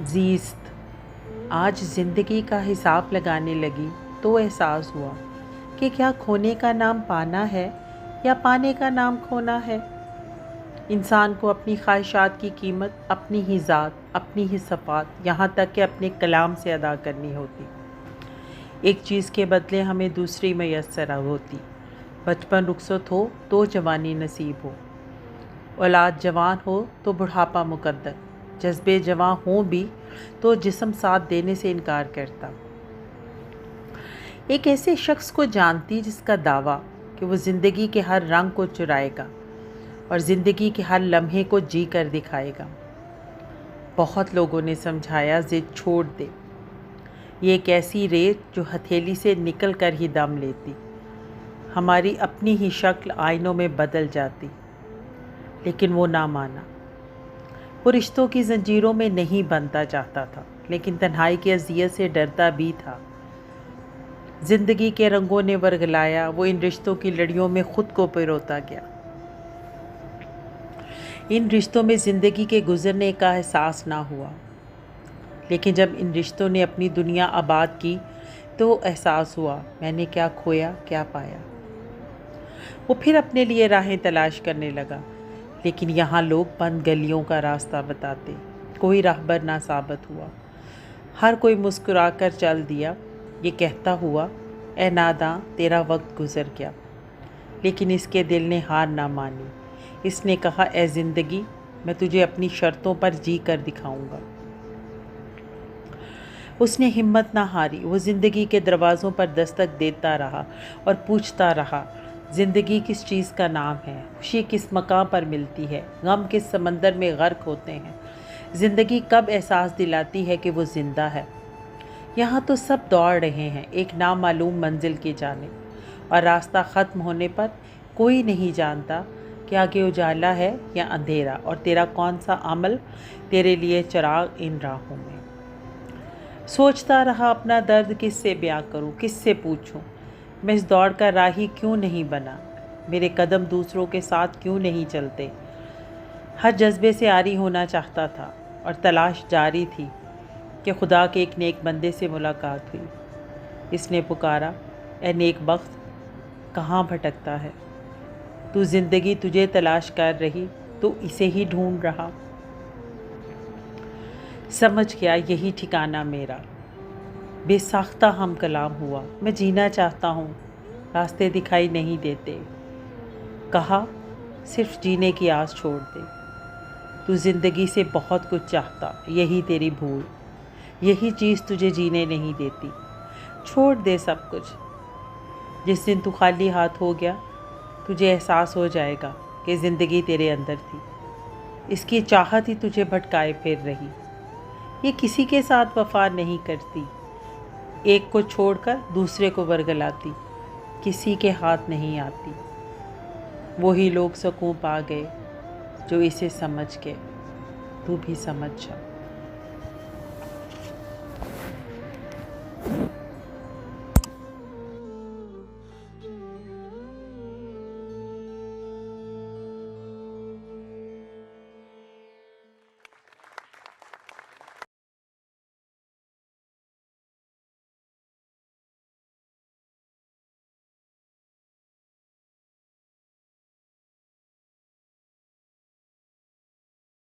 زیست آج زندگی کا حساب لگانے لگی تو احساس ہوا کہ کیا کھونے کا نام پانا ہے یا پانے کا نام کھونا ہے۔ انسان کو اپنی خواہشات کی قیمت اپنی ہی ذات، اپنی ہی صفات، یہاں تک کہ اپنے کلام سے ادا کرنی ہوتی۔ ایک چیز کے بدلے ہمیں دوسری میسر ہوتی۔ بچپن رخصت ہو تو جوانی نصیب ہو، اولاد جوان ہو تو بڑھاپا مقدر، جذبے جواں ہوں بھی تو جسم ساتھ دینے سے انکار کرتا۔ ایک ایسے شخص کو جانتی جس کا دعویٰ کہ وہ زندگی کے ہر رنگ کو چرائے گا اور زندگی کے ہر لمحے کو جی کر دکھائے گا۔ بہت لوگوں نے سمجھایا ضد چھوڑ دے، یہ ایک ایسی ریت جو ہتھیلی سے نکل کر ہی دم لیتی، ہماری اپنی ہی شکل آئینوں میں بدل جاتی، لیکن وہ نہ مانا۔ وہ رشتوں کی زنجیروں میں نہیں بنتا چاہتا تھا، لیکن تنہائی کی اذیت سے ڈرتا بھی تھا۔ زندگی کے رنگوں نے ورگلایا، وہ ان رشتوں کی لڑیوں میں خود کو پروتا گیا۔ ان رشتوں میں زندگی کے گزرنے کا احساس نہ ہوا، لیکن جب ان رشتوں نے اپنی دنیا آباد کی تو احساس ہوا میں نے کیا کھویا کیا پایا۔ وہ پھر اپنے لیے راہیں تلاش کرنے لگا، لیکن یہاں لوگ بند گلیوں کا راستہ بتاتے، کوئی راہبر نہ ثابت ہوا۔ ہر کوئی مسکرا کر چل دیا، یہ کہتا ہوا اے ناداں تیرا وقت گزر گیا، لیکن اس کے دل نے ہار نہ مانی۔ اس نے کہا اے زندگی میں تجھے اپنی شرطوں پر جی کر دکھاؤں گا۔ اس نے ہمت نہ ہاری، وہ زندگی کے دروازوں پر دستک دیتا رہا اور پوچھتا رہا زندگی کس چیز کا نام ہے، خوشی کس مقام پر ملتی ہے، غم کس سمندر میں غرق ہوتے ہیں، زندگی کب احساس دلاتی ہے کہ وہ زندہ ہے۔ یہاں تو سب دوڑ رہے ہیں ایک نامعلوم منزل کی جانب، اور راستہ ختم ہونے پر کوئی نہیں جانتا کہ آگے اجالا ہے یا اندھیرا، اور تیرا کون سا عمل تیرے لیے چراغ ان راہوں میں۔ سوچتا رہا اپنا درد کس سے بیان کروں، کس سے پوچھوں، میں اس دوڑ کا راہی کیوں نہیں بنا، میرے قدم دوسروں کے ساتھ کیوں نہیں چلتے۔ ہر جذبے سے عاری ہونا چاہتا تھا اور تلاش جاری تھی کہ خدا کے ایک نیک بندے سے ملاقات ہوئی۔ اس نے پکارا اے نیک بخت کہاں بھٹکتا ہے تو، زندگی تجھے تلاش کر رہی تو اسے ہی ڈھونڈ رہا۔ سمجھ گیا یہی ٹھکانہ میرا، بے ساختہ ہم کلام ہوا، میں جینا چاہتا ہوں راستے دکھائی نہیں دیتے۔ کہا صرف جینے کی آس چھوڑ دے، تو زندگی سے بہت کچھ چاہتا، یہی تیری بھول، یہی چیز تجھے جینے نہیں دیتی۔ چھوڑ دے سب کچھ، جس دن تو خالی ہاتھ ہو گیا تجھے احساس ہو جائے گا کہ زندگی تیرے اندر تھی، اس کی چاہت ہی تجھے بھٹکائے پھر رہی۔ یہ کسی کے ساتھ وفا نہیں کرتی، ایک کو چھوڑ کر دوسرے کو ورگلاتی، کسی کے ہاتھ نہیں آتی۔ وہی لوگ سکون پا گئے جو اسے سمجھ کے، تو بھی سمجھ جا۔